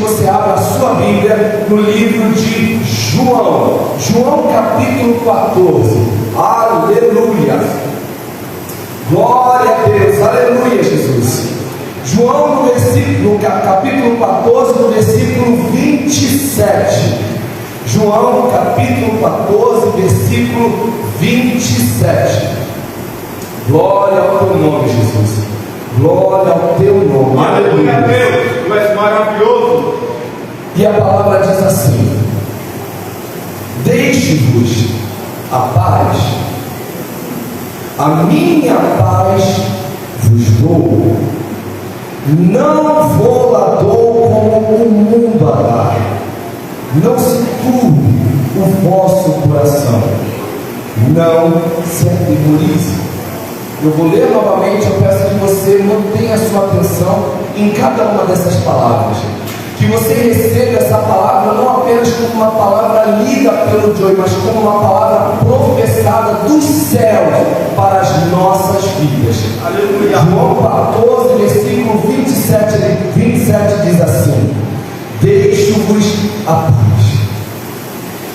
você abra a sua Bíblia no livro de João. João capítulo 14. Aleluia. Glória a Deus. Aleluia, Jesus. João no capítulo 14, no versículo 27. João capítulo 14, versículo 27. Glória ao teu nome, Jesus. Glória ao teu nome. Aleluia a Deus, tu és maravilhoso. E a palavra diz assim: deixe-vos a paz, a minha paz vos dou, não vou lá dou como o mundo a dá. Não se turbe o vosso coração, não se atemorize. Eu vou ler novamente, eu peço que você mantenha a sua atenção em cada uma dessas palavras. Que você receba essa palavra não apenas como uma palavra lida pelo Joey, mas como uma palavra professada do céu para as nossas vidas. Aleluia. João 14, versículo 27 diz assim: deixo-vos a paz,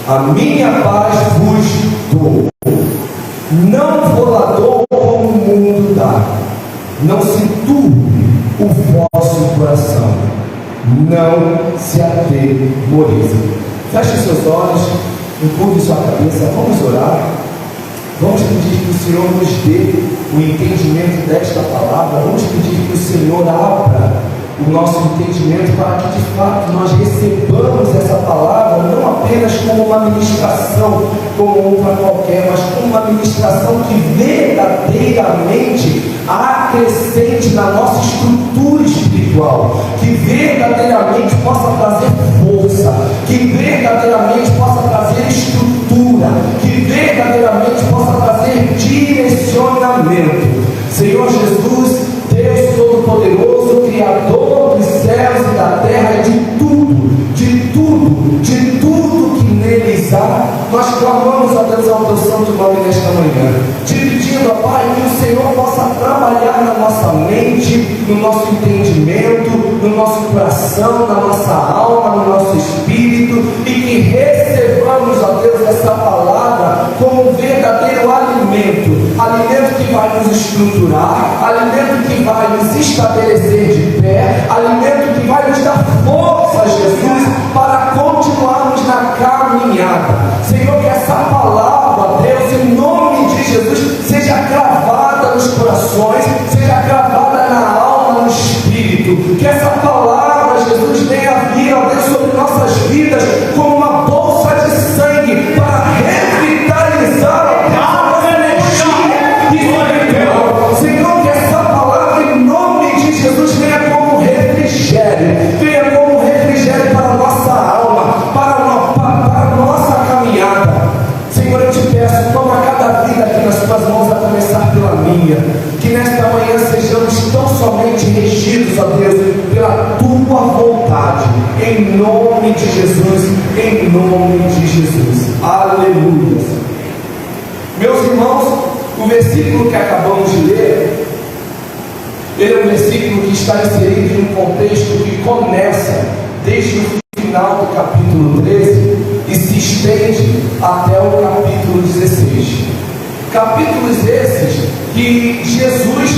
a minha paz vos dou, não vou lá dou como o mundo dá. Não se turbe o vosso coração, não se atemorize. Feche seus olhos, encurve sua cabeça, vamos orar. Vamos pedir que o Senhor nos dê o entendimento desta palavra. Vamos pedir que o Senhor abra o nosso entendimento para que de fato nós recebamos essa palavra não apenas como uma ministração, como outra qualquer, mas como uma ministração que verdadeiramente acrescente na nossa estrutura espiritual, que verdadeiramente possa trazer força, que verdadeiramente possa trazer estrutura, que verdadeiramente possa trazer direcionamento. Senhor Jesus, Deus Todo-Poderoso, Criador dos céus e da terra, de tudo que neles há, nós clamamos a Deus ao teu santo nome nesta manhã, te pedindo, ó Pai, que o Senhor possa trabalhar na nossa mente, no nosso entendimento, no nosso coração, na nossa alma, no nosso espírito, e que recebamos, ó Deus, essa palavra como um verdadeiro alimento que vai nos estruturar, alimento que vai nos estabelecer de pé, alimento que vai nos dar força, Jesus, para continuarmos na caminhada. Senhor, que essa palavra, Deus, em nome de Jesus, seja cravada nos corações, seja cravada na alma, no espírito. Que essa palavra, Jesus, venha vir, ó Deus, sobre nossas vidas como uma bolsa de sangue para revitalizar, ó Deus, a nossa energia espiritual. Senhor, que essa palavra, em nome de Jesus, venha como refrigério, venha como refrigério para a nossa alma, para a nossa caminhada. Senhor, eu te peço, toma cada vida aqui nas tuas mãos, a começar pela minha, que nesta manhã sejamos tão somente regidos, ó Deus, pela tua vontade, em nome de Jesus, em nome de Jesus. Aleluia. Meus irmãos, o versículo que acabamos de ler, ele é um versículo que está inserido em um contexto que começa desde o final do capítulo 13 e se estende até o capítulo 16. Capítulos esses que Jesus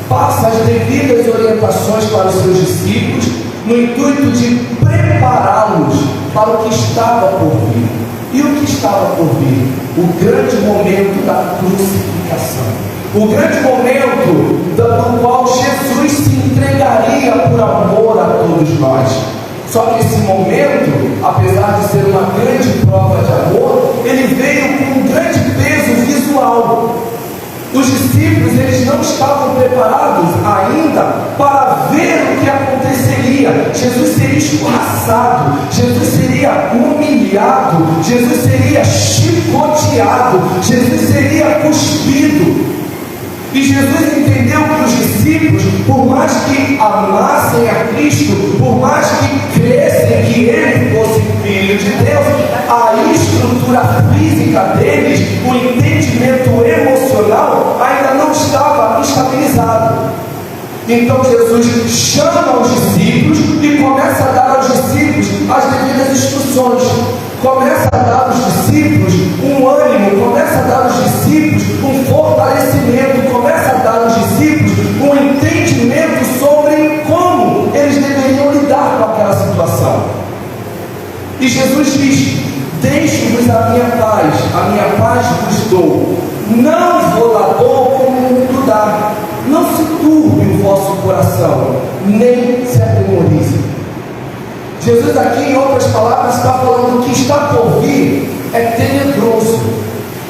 passa as devidas orientações para os seus discípulos no intuito de prepará-los para o que estava por vir. E o que estava por vir? O grande momento da crucificação. O grande momento do qual Jesus se entregaria por amor a todos nós. Só que esse momento, apesar de ser uma grande prova de amor, ele veio com um grande peso visual. Os discípulos, eles não estavam preparados ainda para ver o que aconteceria. Jesus seria escorraçado, Jesus seria humilhado, Jesus seria chicoteado, Jesus seria cuspido. E Jesus entendeu que os discípulos, por mais que amassem a Cristo, por mais que crescem que Ele fosse Filho de Deus, a estrutura física deles, o entendimento emocional ainda não estava estabilizado. Então Jesus chama os discípulos e começa a dar aos discípulos instruções, começa a dar aos discípulos um ânimo, começa a dar aos discípulos um fortalecimento, começa a dar aos discípulos um entendimento sobre como eles deveriam lidar com aquela situação. E Jesus diz: deixo-vos a minha paz vos dou, não vou lá dou como o mundo dá. Não se turbe o vosso coração, nem se atemorize. Jesus aqui, em outras palavras, está falando: o que está por vir é tenebroso,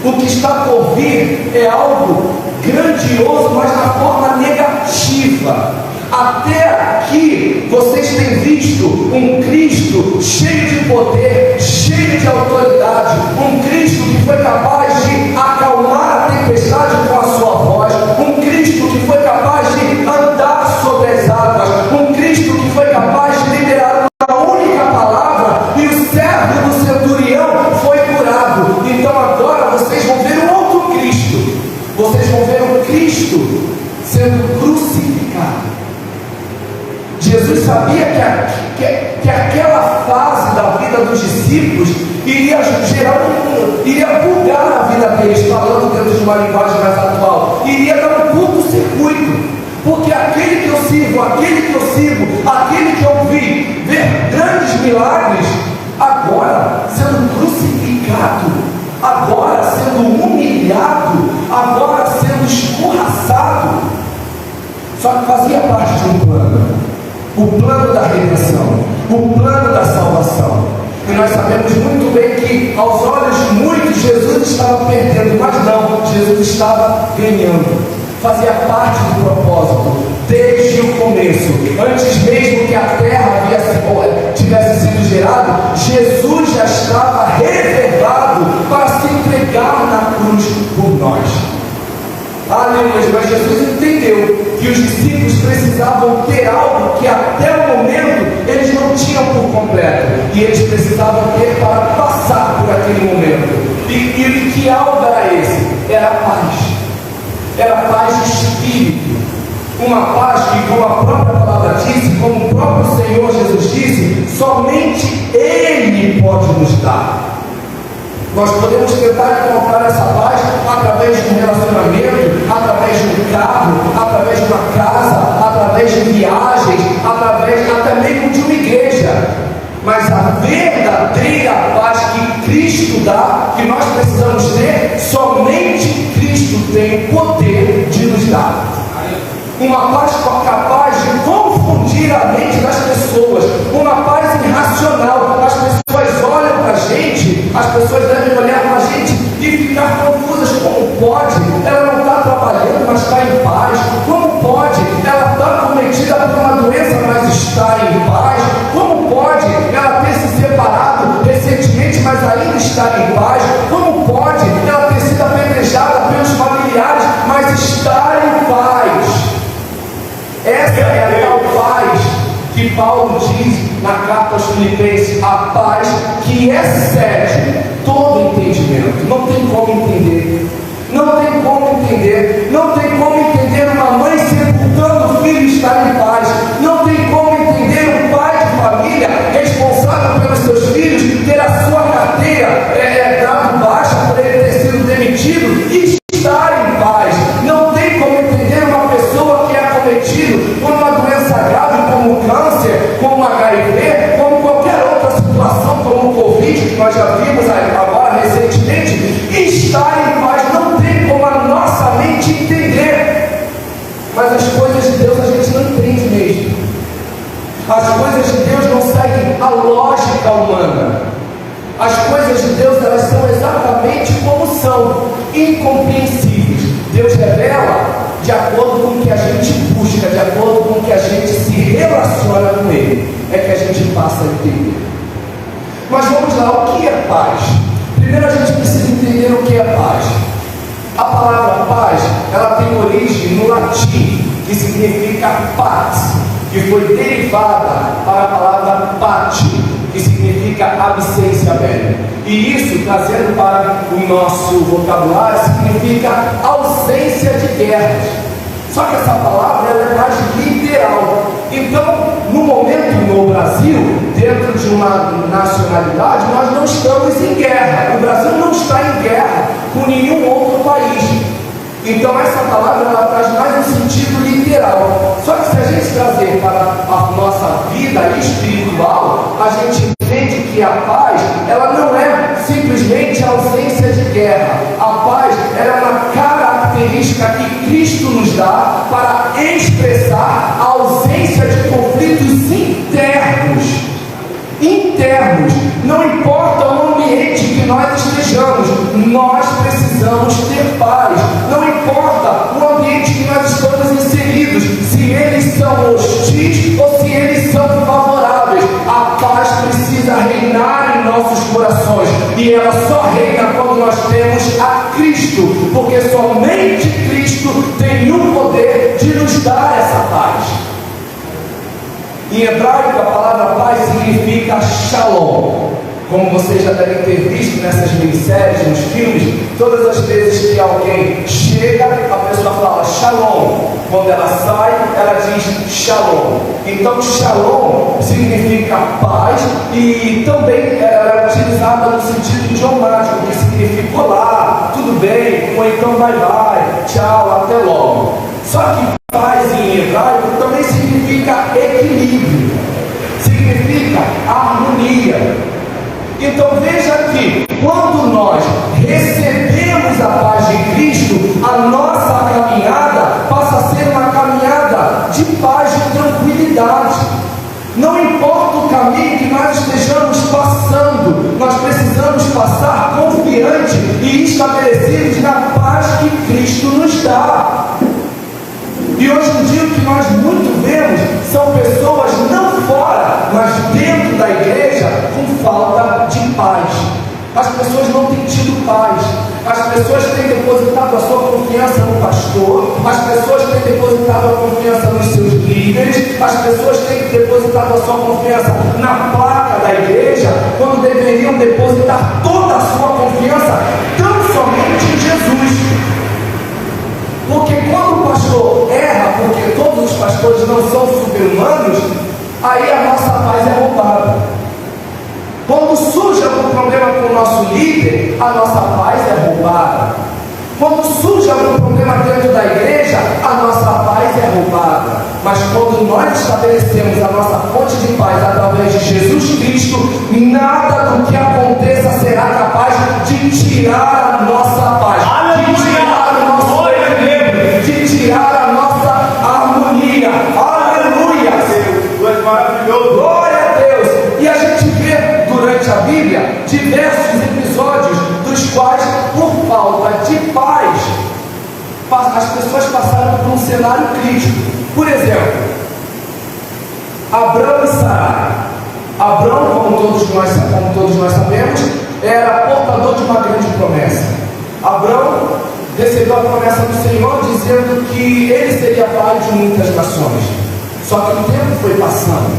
o que está por vir é algo grandioso, mas na forma negativa. Até aqui vocês têm visto um Cristo cheio de poder, cheio de autoridade, um Cristo que foi capaz de acalmar a tempestade com a sua voz, um Cristo que foi capaz de andar sobre as águas, um Cristo que foi capaz de liberar uma única palavra e o servo do centurião foi curado. Então agora vocês vão ver um outro Cristo, vocês vão ver um Cristo sendo crucificado. Jesus sabia que aquela fase da vida dos discípulos iria bugar a vida deles, falando dentro de uma linguagem mais atual, iria dar um curto-circuito, porque aquele que eu sigo, aquele que eu vi ver grandes milagres, agora sendo crucificado, agora sendo humilhado, agora sendo escorraçado, só que fazia parte de um plano. O plano da redenção, o plano da salvação. E nós sabemos muito bem que aos olhos de muitos Jesus estava perdendo, mas não, Jesus estava ganhando. Fazia parte do propósito desde o começo. Antes mesmo que a terra tivesse sido gerada, Jesus já estava reservado para se entregar na cruz por nós. Aleluia, mas Jesus entendeu que os discípulos precisavam ter algo que até o momento eles não tinham por completo, e eles precisavam ter para passar por aquele momento. E que algo era esse? Era a paz de espírito, uma paz que, como a própria palavra disse, como o próprio Senhor Jesus disse, somente Ele pode nos dar. Nós podemos tentar encontrar essa paz através de um relacionamento, através de um carro, através de uma casa, através de viagens, através até mesmo de uma igreja. Mas a verdadeira paz que Cristo dá, que nós precisamos ter, somente Cristo tem o poder de nos dar. Uma paz capaz de confundir a mente das pessoas, uma paz irracional. As pessoas olham para a gente, as pessoas devem olhar para a gente e ficar confusas. Como pode? Ela não está trabalhando, mas está em paz. Como pode? Ela está cometida por uma doença, mas está em paz. Como pode? Ela ter se separado recentemente, mas ainda está em paz. Como pode? Ela ter sido apedrejada pelos familiares, mas está em paz. Essa é a tal paz que Paulo diz na carta aos Filipenses, a paz que excede todo entendimento. Não tem como entender, não tem como entender, não tem como entender uma mãe sepultando o filho e estar em paz, não tem como entender um pai de família responsável pelos seus filhos ter a sua carteira dado baixa por ele ter sido demitido e estar em paz. Não tem como entender uma pessoa que é acometido por uma doença grave como o câncer, como o HIV, como qualquer outra situação, como o Covid, que nós já vimos agora recentemente, estar em paz. Não tem como a nossa mente entender. Mas as coisas de Deus a gente não entende mesmo. As coisas de Deus não seguem a lógica humana. As coisas de Deus, elas são exatamente como são, incompreensíveis. Deus revela de acordo com o que a gente busca, de acordo com o que a gente se relaciona com Ele, é que a gente passa a entender. Mas vamos lá, o que é paz? Primeiro a gente precisa entender o que é paz. A palavra paz, ela tem origem no latim, que significa pax, que foi derivada para a palavra pati, que significa absência velha. E isso, trazendo para o nosso vocabulário, significa ausência de guerras. Só que essa palavra ela é mais literal. Então, no momento no Brasil, dentro de uma nacionalidade, nós não estamos em guerra. O Brasil não está em guerra com nenhum outro país. Então essa palavra ela traz mais um sentido literal. Só que se a gente trazer para a nossa vida espiritual, a gente entende que a paz, ela não é simplesmente a ausência de guerra. A paz, ela é uma característica que Cristo nos dá para expressar a ausência de conflitos internos. Não importa o ambiente que nós estejamos, nós precisamos ter paz. Não importa o ambiente que nós estamos inseridos, se eles são hostis ou se eles são favoráveis, a paz precisa reinar em nossos corações, e ela só reina quando nós temos a Cristo, porque somente Cristo tem o poder de nos dar essa paz. Em hebraico, a palavra paz significa shalom. Como vocês já devem ter visto nessas minisséries, nos filmes, todas as vezes que alguém chega, a pessoa fala shalom. Quando ela sai, ela diz shalom. Então, shalom significa paz e também ela é utilizada no sentido idiomático, que significa olá, tudo bem, ou então vai, tchau, até logo. Só que paz em hebraico também significa equilíbrio, significa harmonia. Então veja que quando nós recebemos a paz de Cristo, a nossa caminhada passa a ser uma caminhada de paz, de tranquilidade. Não importa o caminho que nós estejamos passando, nós precisamos passar confiante e estabelecidos na paz que Cristo nos dá. E hoje em dia o que nós muito vemos são pessoas não fora, mas dentro da igreja com falta de paz. As pessoas não têm tido paz. As pessoas têm depositado a sua confiança no pastor. As pessoas têm depositado a confiança nos seus líderes. As pessoas têm depositado a sua confiança na placa da igreja, quando deveriam depositar toda a sua confiança tão somente em Jesus. Porque quando o pastor erra, porque todos os pastores não são super-humanos, aí a nossa paz é roubada. Quando surge algum problema com o nosso líder, a nossa paz é roubada. Quando surge algum problema dentro da igreja, a nossa paz é roubada. Mas quando nós estabelecemos a nossa fonte de paz através de Jesus Cristo, nada do que aconteça será capaz de tirar a nossa paz, de tirar o nosso equilíbrio, de tirar a nossa harmonia. Aleluia! Tu és maravilhoso. Glória a Deus! E a gente vê durante a Bíblia diversos episódios dos quais, por falta de paz, as pessoas passaram por um cenário crítico. Por exemplo, Abrão e Sarai. Abrão, como todos nós sabemos, era portador de uma grande promessa. Abrão recebeu a promessa do Senhor dizendo que ele seria pai de muitas nações. Só que o tempo foi passando,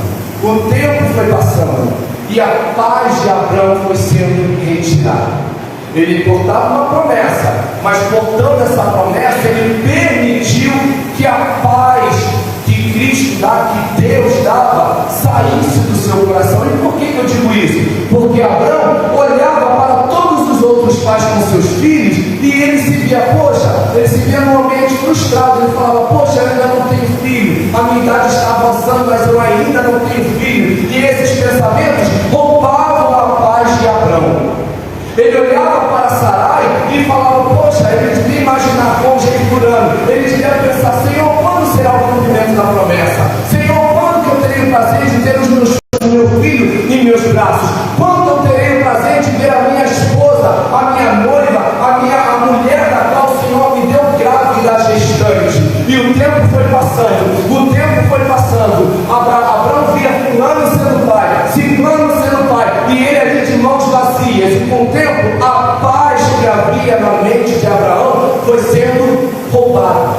e a paz de Abrão foi sendo retirada. Ele portava uma promessa, mas portando essa promessa, ele permitiu que a paz que Cristo dá, que Deus dava, saísse do seu coração. E por que eu digo isso? Porque Abrão olhava para todos os outros pais com seus filhos e ele se via num ambiente frustrado. Ele falava, poxa, eu ainda não tenho filho, a minha idade está avançando, mas eu ainda não tenho filho. E esses pensamentos roubavam a paz de Abrão. Ele olhava para Sarai e falava, poxa, ele devia imaginar com jeito por ano. Ele devia pensar, Senhor, quando será o cumprimento da promessa? Senhor, quando que eu terei o prazer de ter o meu filho em meus braços? Quando eu terei o prazer de ver a minha esposa, a minha noiva, a mulher da qual o Senhor me deu grávida gestante? E o tempo foi passando, Abraão via fulano sendo pai, ciclano sendo pai, e ele ali de mãos vazias. E com o tempo, a paz que havia na mente de Abraão foi sendo roubada,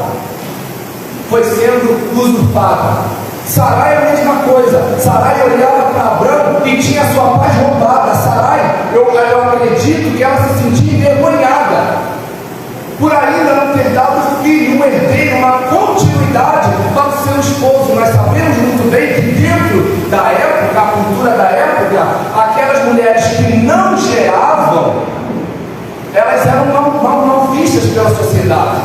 foi sendo usurpada. Sarai é a mesma coisa. Sarai olhava para Abrão e tinha a sua paz roubada. Sarai, eu acredito que ela se sentia envergonhada por ainda não ter dado filho, um herdeiro, uma continuidade para o seu esposo. Nós sabemos muito bem que dentro elas eram mal vistas pela sociedade.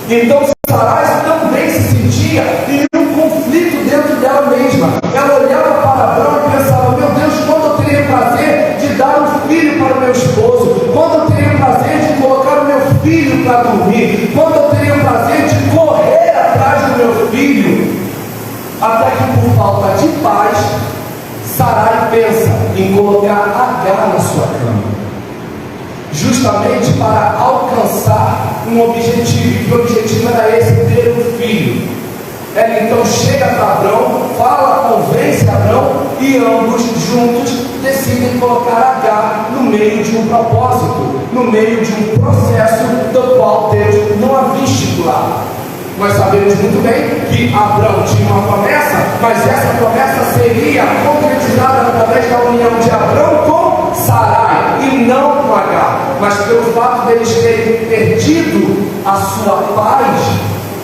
Então Sarai também se sentia em um conflito dentro dela mesma. Ela olhava para Abrão e pensava: meu Deus, quando eu teria prazer de dar um filho para o meu esposo? Quando eu teria prazer de colocar o meu filho para dormir? Quando eu teria prazer de correr atrás do meu filho? Até que, por falta de paz, Sarai pensa em colocar Agar na sua cama, justamente para alcançar um objetivo. E o objetivo era esse: ter um filho. Ela então chega para Abrão, fala, convence Abrão, e ambos juntos decidem colocar Agar no meio de um propósito, no meio de um processo do qual Deus não havia estipulado. Nós sabemos muito bem que Abrão tinha uma promessa, mas essa promessa seria concretizada através da união de Abrão com Sarai e não com Agar. Mas pelo fato deles terem perdido a sua paz,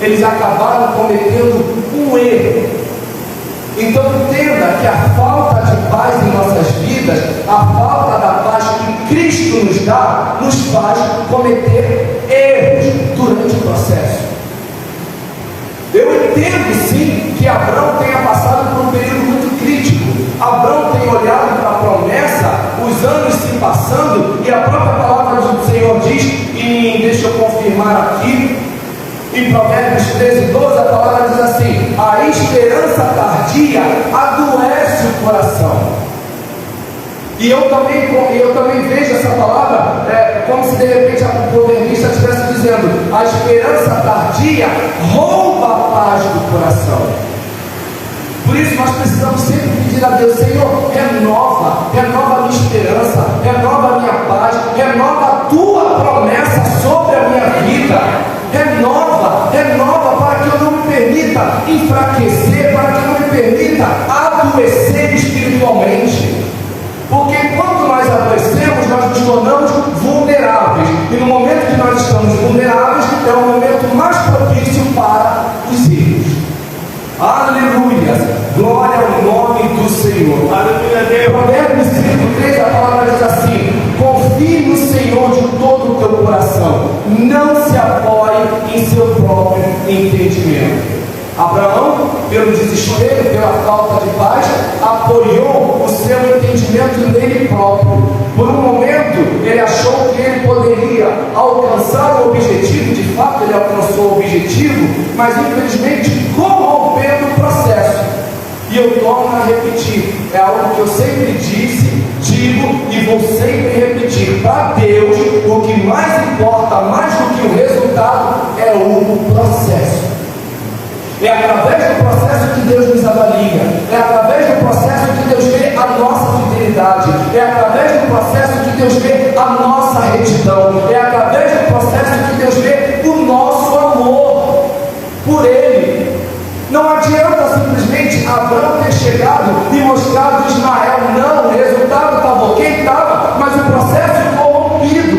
eles acabaram cometendo um erro. Então entenda que a falta de paz em nossas vidas, a falta da paz que Cristo nos dá, nos faz cometer erros durante o processo. Eu entendo sim que Abrão tenha passado por um período muito crítico. Abrão tem olhado para a promessa, os anos se passando, e a própria palavra do Senhor diz, e deixa eu confirmar aqui, em Provérbios 13:12, a palavra diz assim: a esperança tardia adoece o coração. E eu também vejo essa palavra como se de repente a proverbista estivesse dizendo: a esperança tardia rouba a paz do coração. Por isso nós precisamos sempre pedir a Deus: Senhor, renova a minha esperança, renova a minha paz, renova a tua promessa sobre a minha vida, renova para que eu não me permita enfraquecer, para que eu não me permita adoecer espiritualmente. Porque quando nós adoecemos, nós nos tornamos vulneráveis. E no momento que nós estamos vulneráveis, é o momento mais propício para os erros. Aleluia! Glória ao nome do Senhor. Aleluia! Provérbios 5:3, a palavra diz assim: confie no Senhor de todo o teu coração, não se apoie em seu próprio entendimento. Abraão, pelo desespero, pela falta de paz, apoiou o seu entendimento nele próprio. Por um momento, ele achou que ele poderia alcançar o objetivo. De fato, ele alcançou o objetivo, mas infelizmente corrompendo o processo. E eu torno a repetir, é algo que eu sempre disse, digo e vou sempre repetir: para Deus, o que mais importa, mais do que o resultado, é o processo. É através do processo que Deus nos avalia, é através do processo que Deus vê a nossa fidelidade, é através do processo que Deus vê a nossa retidão, é através do processo que Deus vê o nosso amor por Ele. Não adianta simplesmente Abrão ter chegado e mostrado Ismael. Não, o resultado estava ok, estava, mas o processo corrompido.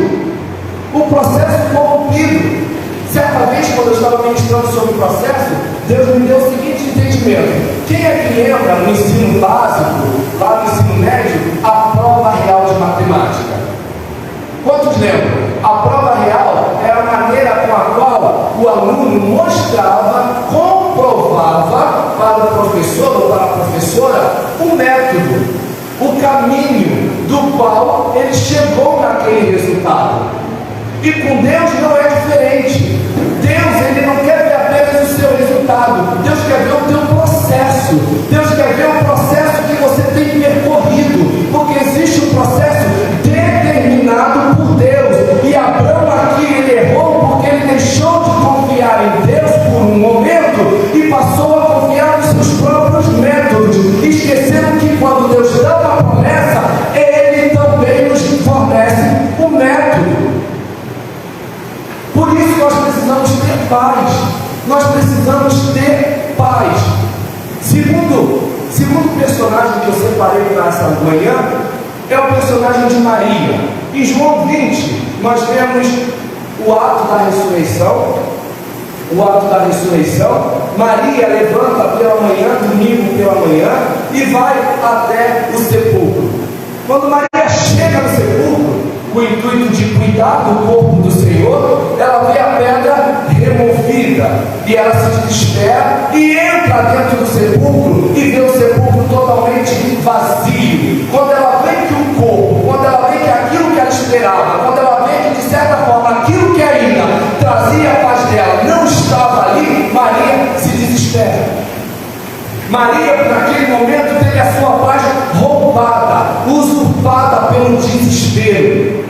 O processo corrompido. Certa vez, quando eu estava ministrando sobre o processo, Deus me deu o seguinte entendimento: quem é que entra no ensino básico, lá no ensino médio, a prova real de matemática? Quantos lembram? A prova real era a maneira com a qual o aluno mostrava, comprovava para o professor ou para a professora o método, o caminho do qual ele chegou naquele resultado. E com Deus não é diferente. Deus, Ele não quer ver apenas o seu resultado. Deus quer ver o teu processo. Deus quer ver o processo que você tem percorrido. Porque existe um processo determinado por Deus. E Abrão aqui, ele errou porque ele deixou de confiar em Deus por um momento e passou a confiar nos seus próprios métodos, esquecendo que quando Deus dá uma promessa, Ele também nos fornece o método. Por isso nós precisamos ter paz. Nós precisamos ter paz. Segundo personagem que eu separei para essa manhã é o personagem de Maria. Em João 20, nós vemos o ato da ressurreição. O ato da ressurreição. Maria levanta pela manhã, domingo pela manhã, e vai até o sepulcro. Quando Maria chega no sepulcro, o intuito de cuidar do corpo do Senhor, ela vê a pedra removida e ela se desespera e entra dentro do sepulcro e vê o sepulcro totalmente vazio. Quando ela vê que o corpo, quando ela vê que aquilo que ela esperava, quando ela vê que de certa forma aquilo que ainda trazia a paz dela não estava ali, Maria se desespera. Maria, naquele momento, teve a sua paz roubada, usurpada pelo desespero.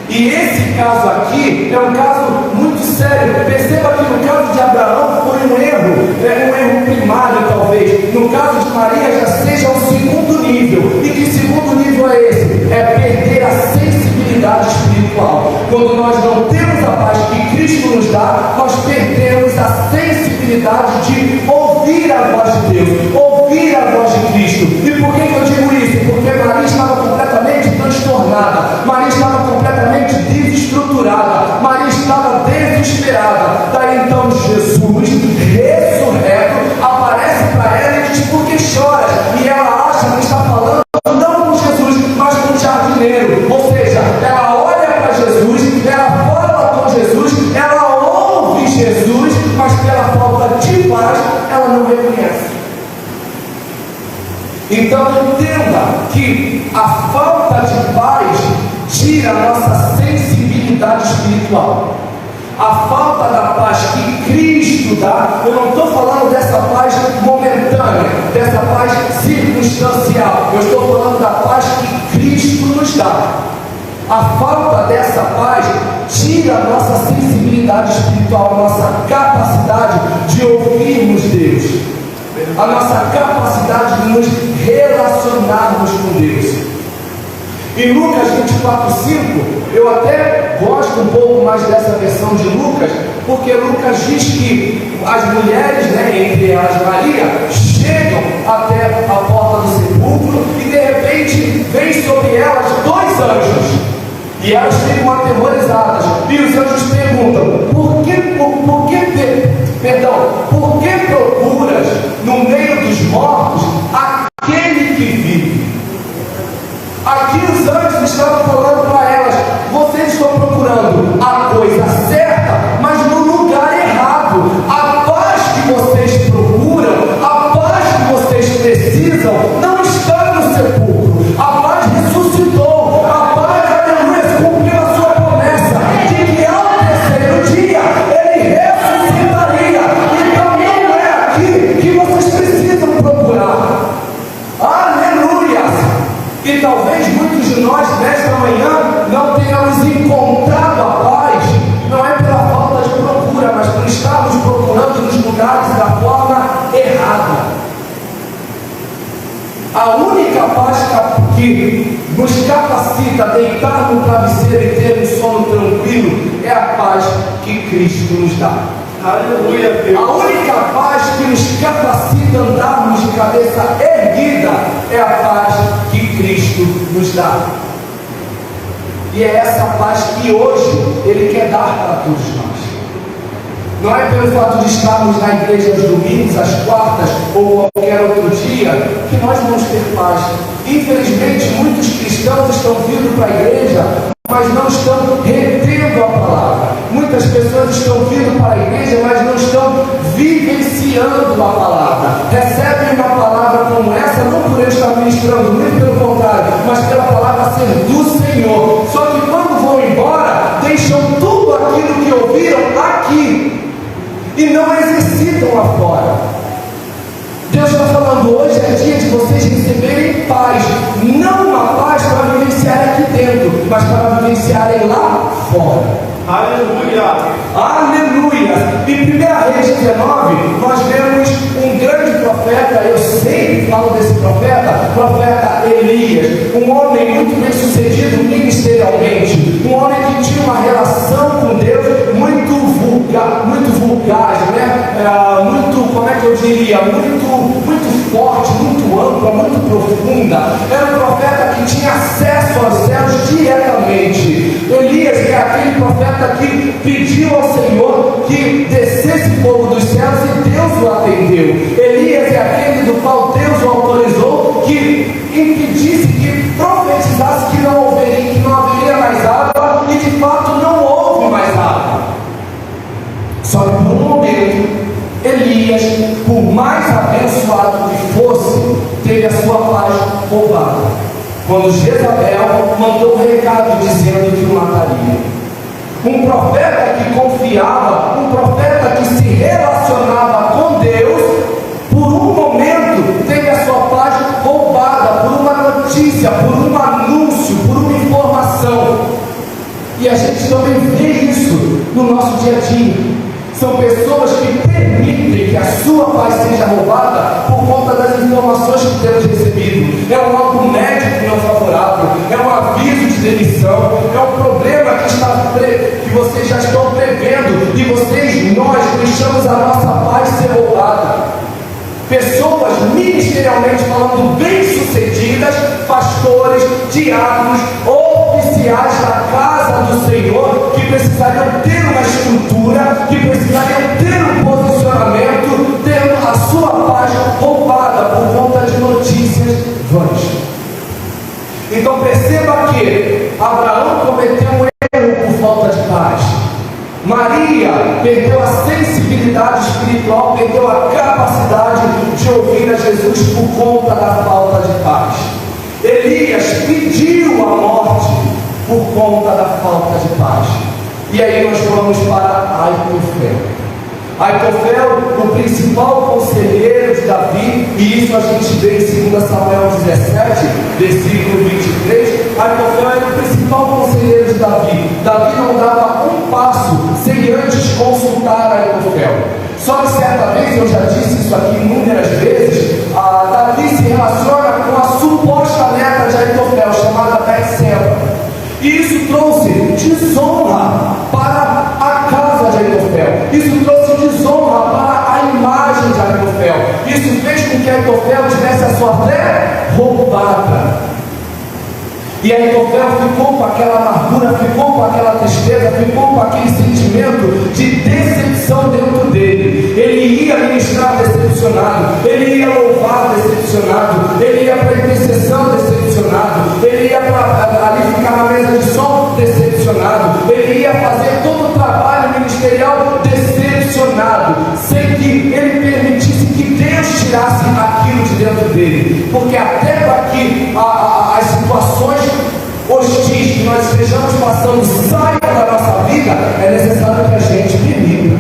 E esse caso aqui é um caso muito sério. Perceba que no caso de Abraão foi um erro primário talvez. No caso de Maria já seja o segundo nível. E que segundo nível é esse? É perder a sensibilidade espiritual. Quando nós não temos a paz que Cristo nos dá, nós perdemos a sensibilidade de ouvir a voz de Deus, ouvir a voz de Cristo. E por que eu digo isso? Porque Maria estava completamente transtornada, Maria estava completamente desestruturada, Maria estava desesperada. Daí então Jesus, ressurreto, aparece para ela e diz: por que choras? E ela acha que está falando não com Jesus, mas com o jardineiro. Ou seja, ela olha para Jesus, ela fala com Jesus, ela ouve Jesus, mas pela falta de paz ela não reconhece. Então entenda que a falta de paz tira a nossa sensibilidade espiritual. A falta da paz que Cristo dá, eu não estou falando dessa paz momentânea, dessa paz circunstancial, eu estou falando da paz que Cristo nos dá. A falta dessa paz tira a nossa sensibilidade espiritual, a nossa capacidade de ouvirmos Deus, a nossa capacidade de nos relacionarmos com Deus. Em Lucas 24:5, eu até gosto um pouco mais dessa versão de Lucas, porque Lucas diz que as mulheres, entre elas Maria, chegam até a porta do sepulcro e de repente vem sobre elas 2 anjos. E elas ficam aterrorizadas. E os anjos perguntam: por que procuras no meio dos mortos aquele que vive? Aqui os anjos estavam falando para elas: vocês estão procurando a coisa certa, mas no lugar errado. A paz que vocês procuram, a paz que vocês precisam, não está no sepulcro. A paz ressuscitou. A paz, aleluia, cumpriu a sua promessa de que ao terceiro dia ele ressuscitaria. Então não é aqui que vocês precisam procurar. Aleluia! E talvez muitos de nós nesta manhã não tenhamos encontrado a paz, não é pela falta de procura, mas por estarmos procurando nos lugares da forma errada. A única paz que nos capacita a deitar no travesseiro e ter um sono tranquilo é a paz que Cristo nos dá. Aleluia, Deus. A única paz que nos capacita a andarmos de cabeça erguida é a paz que Cristo nos dá. E é essa paz que hoje Ele quer dar para todos nós. Não é pelo fato de estarmos na igreja aos domingos, às quartas ou qualquer outro dia que nós vamos ter paz. Infelizmente, muitos cristãos estão vindo para a igreja, mas não estão retendo a palavra. Muitas pessoas estão vindo para a igreja, mas não estão vivenciando a palavra. Recebem uma palavra como essa, não por eu estar ministrando, muito pelo contrário, mas pela palavra ser do Senhor. Só que quando vão embora, deixam tudo aquilo que ouviram aqui e não exercitam lá fora. Deus está falando: hoje é dia de vocês receberem paz, não uma paz para vivenciarem aqui dentro, mas para vivenciarem lá fora. Aleluia! Aleluia! Em 1 Reis 19, nós vemos um grande profeta, eu sempre falo desse profeta Elias, um homem muito bem sucedido ministerialmente, um homem que tinha uma relação com Deus muito vulgar, né? Muito, como é que eu diria, muito forte, muito ampla, muito profunda. Era um profeta que tinha acesso aos céus diretamente. Elias é aquele profeta que pediu ao Senhor que descesse fogo dos céus e Deus o atendeu. Elias é aquele do qual Deus o autorizou que impedisse, que profetizasse que não haveria mais água teve a sua paz roubada, quando Jezabel mandou um recado dizendo que o mataria. Um profeta que confiava, um profeta que se relacionava com Deus, por um momento teve a sua paz roubada por uma notícia, por um anúncio, por uma informação. E a gente também vê isso no nosso dia a dia. São pessoas que permitem que a sua paz seja roubada por conta das informações que temos recebido. É um laudo médico não favorável, é um aviso de demissão, é um problema que vocês já estão prevendo e nós deixamos a nossa paz ser roubada. Pessoas ministerialmente falando bem-sucedidas, pastores, diáconos, oficiais da casa do Senhor, que precisariam ter uma estrutura, que precisariam ter um posicionamento, tendo a sua paz roubada por conta de notícias vãs. Então perceba que Abraão cometeu um erro por falta de paz. Maria perdeu a sensibilidade espiritual, perdeu a capacidade de ouvir a Jesus por conta da falta de paz. Elias pediu a morte por conta da falta de paz. E aí nós vamos para Aitofel. Aitofel, o principal conselheiro de Davi, e isso a gente vê em 2 Samuel 17, versículo 23. Aitofel era o principal conselheiro de Davi. Davi não dava um passo sem antes consultar Aitofel. Só que certa vez, eu já disse isso aqui inúmeras vezes, Davi se relaciona com a suposta neta de Aitofel, chamada Betseba. E isso trouxe desonra para a casa de Aitofel. Isso trouxe desonra para a imagem de Aitofel. Isso fez com que Aitofel tivesse a sua fé roubada. E Aitofel ficou com aquela amargura, ficou com aquela tristeza, ficou com aquele sentimento de decepção dentro dele. Ele ia ministrar decepcionado, ele ia louvar decepcionado, ele ia para a intercessão decepcionado, ele ia ali ficar na mesa de som decepcionado, ele ia fazer todo o trabalho ministerial decepcionado, sem que ele permitisse que Deus tirasse aquilo de dentro dele. Porque até para que as situações hostis que nós estejamos passando saiam da nossa vida, é necessário que a gente permita.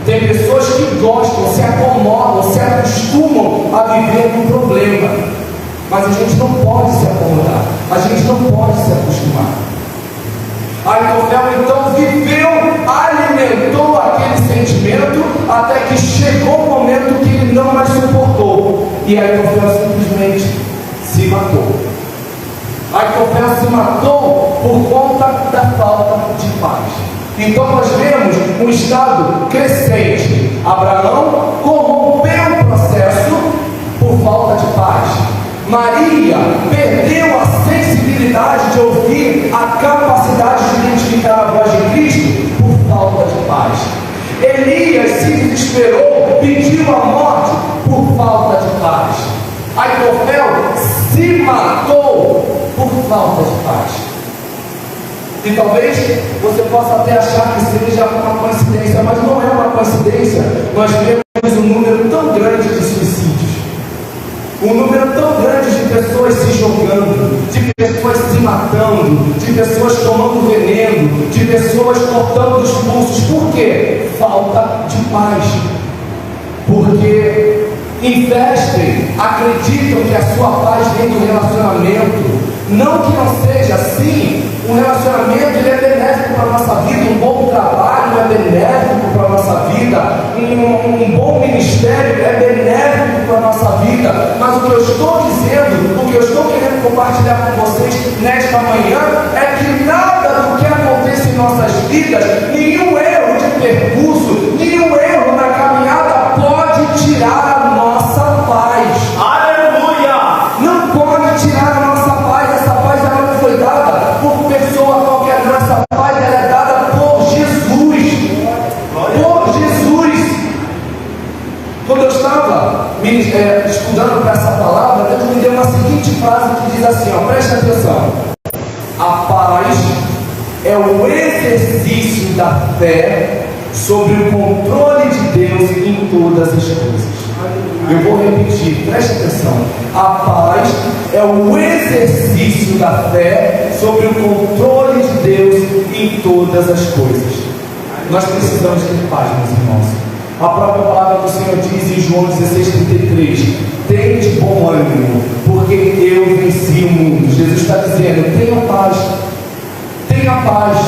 Tem pessoas que gostam, se acomodam, se acostumam a viver com problema, mas a gente não pode se acomodar, a gente não pode se acostumar. Aitofel então viveu, alimentou aquele sentimento até que chegou o momento que ele não mais suportou, e Aitofel simplesmente se matou. Aitofel se matou por conta da falta de paz. Então nós vemos um estado crescente. Abraão corrompeu o processo por falta de paz. Maria perdeu a sensibilidade de ouvir, a capacidade de identificar a voz de Cristo por falta de paz. Elias se desesperou, pediu a morte por falta de paz. Aitofel se matou por falta de paz. E talvez você possa até achar que seja uma coincidência, mas não é uma coincidência. Nós vemos um número tão grande de suicídios, um número tão grande de pessoas se jogando, de pessoas se matando, de pessoas tomando veneno, de pessoas cortando os pulsos. Por quê? Falta de paz. Porque investem, acreditam que a sua paz vem do relacionamento. Não que não seja assim. Um relacionamento ele é benéfico para a nossa vida, um bom trabalho é benéfico para a nossa vida, um bom ministério é benéfico para a nossa vida. Mas o que eu estou dizendo, o que eu estou querendo compartilhar com vocês nesta manhã é que nada do que acontece em nossas vidas, nenhum erro de percurso, nenhum erro na caminhada pode tirar a nossa paz. Aleluia! Não pode tirar a nossa paz. Essa paz ela não foi dada por pessoa qualquer, não. Essa paz ela é dada por Jesus. Por Jesus. Quando eu estava estudando para essa palavra, Deus me deu uma seguinte frase que diz assim, ó, presta atenção: a paz é o exercício da fé sobre o controle de Deus em todas as coisas. Eu vou repetir, preste atenção. A paz é o exercício da fé sobre o controle de Deus em todas as coisas. Nós precisamos ter paz, meus irmãos. A própria palavra do Senhor diz em João 16,33: tende bom ânimo, porque eu venci o mundo. Jesus está dizendo: tenha paz, tenha paz,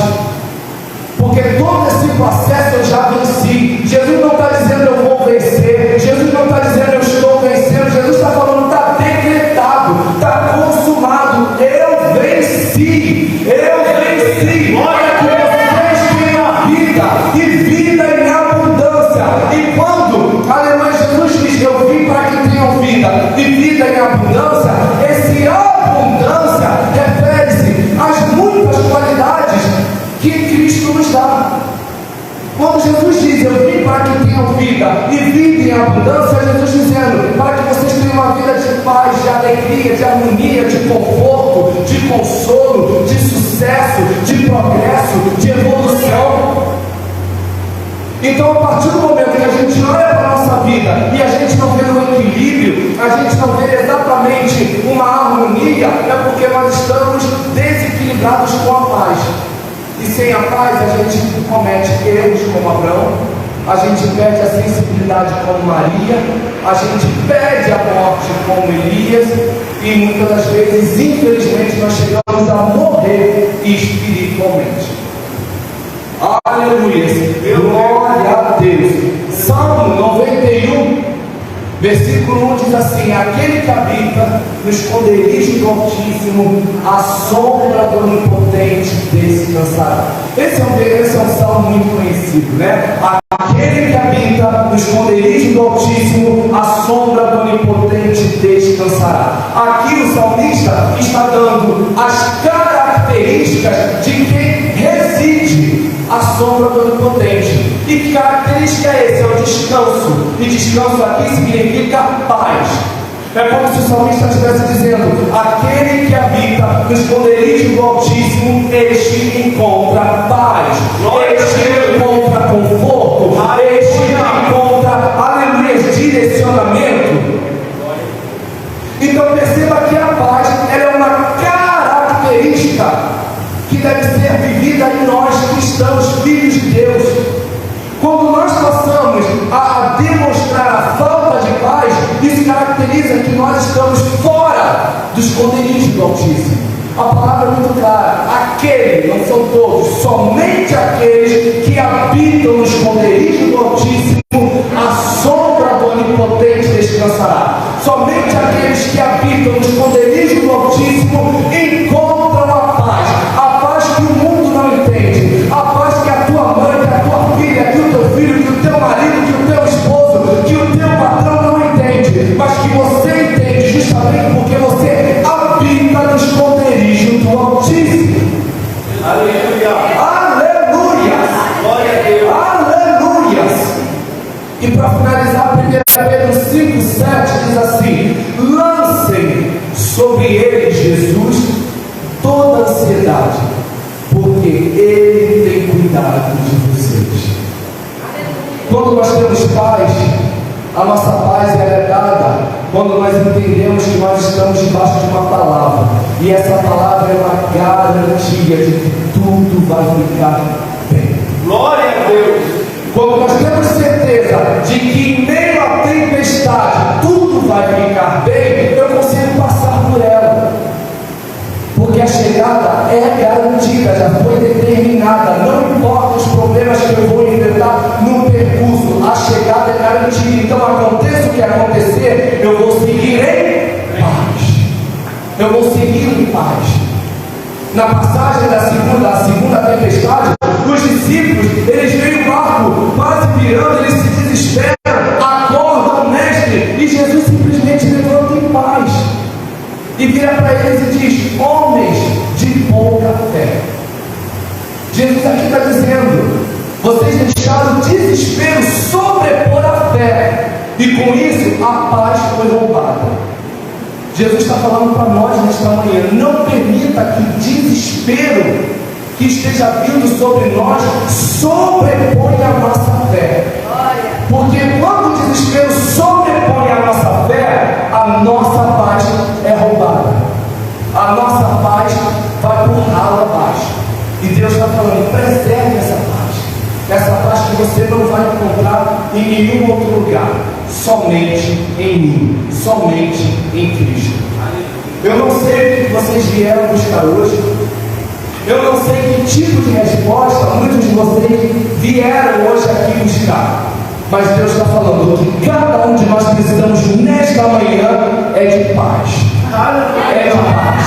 porque todo esse processo eu já venci. Jesus não está dizendo eu vou vencer, Jesus não está dizendo eu estou vencendo, Jesus está falando está decretado, está consumado, eu venci, eu venci. Olha que vocês têm a vida e vida em abundância. E quando, aleluia, Jesus diz: eu vim para que tenham vida e vida em abundância, esse abundância refere-se às muitas qualidades que Cristo nos dá. Quando Jesus diz: eu vim para que tenham vida e vida em abundância, Jesus dizendo para que vocês tenham uma vida de paz, de alegria, de harmonia, de conforto, de consolo, de sucesso, de progresso, de evolução. Então, a partir do momento que a gente olha para a nossa vida e a gente não vê um equilíbrio, a gente não vê exatamente uma harmonia, é porque nós estamos desequilibrados com a paz. E sem a paz a gente comete erros como Abraão, a gente perde a sensibilidade como Maria, a gente perde a morte como Elias, e muitas das vezes, infelizmente, nós chegamos a morrer espiritualmente. Aleluia, glória a Deus. Salmo 91, versículo 1 diz assim: aquele que habita no esconderijo do Altíssimo, a sombra do Onipotente descansará. Esse é um salmo muito conhecido, né? Aquele que habita no esconderijo do Altíssimo, a sombra do Onipotente descansará. Aqui o salmista está dando as características de quem reside à sombra do Onipotente. E que característica é essa? É o descanso. E descanso aqui significa paz. É como se o salmista estivesse dizendo: aquele que habita no esconderijo do Altíssimo, este encontra paz, este encontra conforto, este encontra, aleluia, direcionamento. Então perceba que a paz, ela é uma característica que deve ser vivida em nós cristãos, filhos de Deus. Quando nós passamos a demonstrar a falta de paz, isso caracteriza que nós estamos fora do esconderijo do Altíssimo. A palavra é muito clara: aquele, não são todos, somente aqueles que habitam no esconderijo do Altíssimo, a sombra do Onipotente descansará. Somente aqueles que habitam no esconderijo do Altíssimo encontram a paz. A paz que o mundo não entende, a paz que a tua mãe, que a tua filha, que o teu filho, que o teu marido, que o teu esposo, que o teu patrão não entende, mas que você entende justamente porque você habita no esconderijo do Altíssimo. Aleluia. Aleluia. Glória a Deus. Aleluia. E para finalizar, 1 Pedro 5,7 diz assim: lancem sobre ele, Jesus, toda a ansiedade, porque ele tem cuidado de vocês. Quando nós temos paz, a nossa paz é dada quando nós entendemos que nós estamos debaixo de uma palavra, e essa palavra é uma garantia de que tudo vai ficar bem. Glória a Deus. Quando nós temos certeza de que em meio à tempestade tudo vai ficar bem, eu consigo passar por ela, porque a chegada é garantida, já foi determinada. Não importa os problemas que eu vou enfrentar no percurso, a chegada é garantida. Então aconteça o que acontecer, eu vou seguir em paz, eu vou seguir em paz. Na passagem da segunda tempestade, os discípulos, eles veem o barco quase virando, eles se desesperam, acordam o mestre, e Jesus simplesmente levanta em paz e vira para eles e diz: homens de pouca fé. Jesus aqui está dizendo: vocês deixaram o desespero sobrepor a fé, e com isso a paz foi roubada. Jesus está falando para nós nesta manhã: não permita que o desespero que esteja vindo sobre nós sobreponha a nossa fé, porque quando o desespero sobrepõe sobrepõe a nossa fé, a nossa paz é roubada. A nossa paz vai por ralo abaixo. E Deus está falando, preserve essa paz. Essa paz que você não vai encontrar em nenhum outro lugar. Somente em mim. Somente em Cristo. Eu não sei o que vocês vieram buscar hoje. Eu não sei que tipo de resposta muitos de vocês vieram hoje aqui buscar. Mas Deus está falando que cada um de nós precisamos nesta manhã é de paz. É de paz.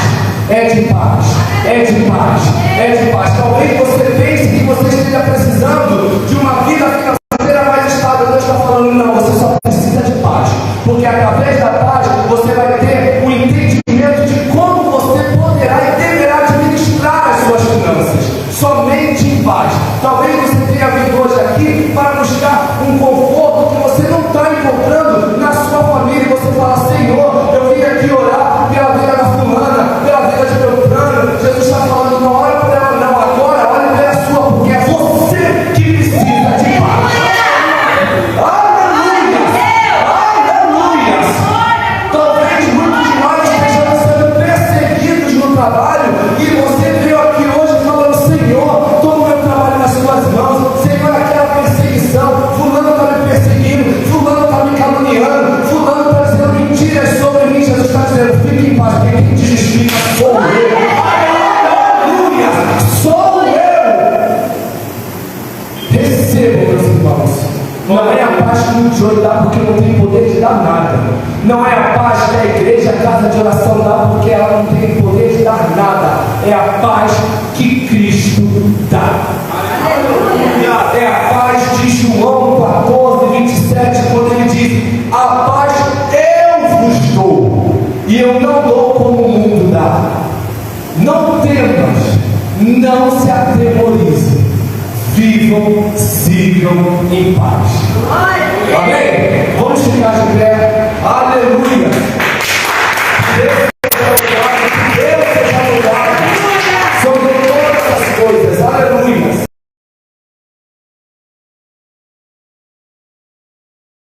É de paz. É de paz. É de paz. Talvez você pense que você esteja precisando de uma vida financeira mais estável. Deus está falando, não, você só precisa de paz. Porque através da paz você vai ter o entendimento de como você poderá e deverá administrar as suas finanças. Somente em paz. Talvez você tenha vindo hoje aqui para buscar um conforto que você não está encontrando na sua família. E você fala, Senhor, eu vim aqui orar pela vida da fulana, pela vida de Beltrano. Jesus está falando, não olha para ela não, agora olha pela sua, porque é você que precisa de paz. Aleluia! Aleluia! Talvez muitos de nós estejamos sendo perseguidos no trabalho e você veio aqui hoje falando, Senhor, toma o meu trabalho nas suas mãos. Senhor, aquela perseguição, fulano está me perseguindo, fulano está me caluniando, fulano está dizendo mentiras sobre mim. Jesus está dizendo, fique em paz, porque quem te justifica sou eu. Aleluia! Sou eu! Recebam, meus irmãos. Não é a paz que o João dá porque não tem poder de dar nada. Não é a paz que a igreja, a casa de oração dá porque ela não tem poder de dar nada. É a paz que Cristo dá. É a paz de João 14:27, quando ele diz, a paz eu vos dou, e eu não dou como o mundo dá. Não temas, não se atemorize, vivam, sigam em paz. Amém? Vamos ficar de pé. Aleluia.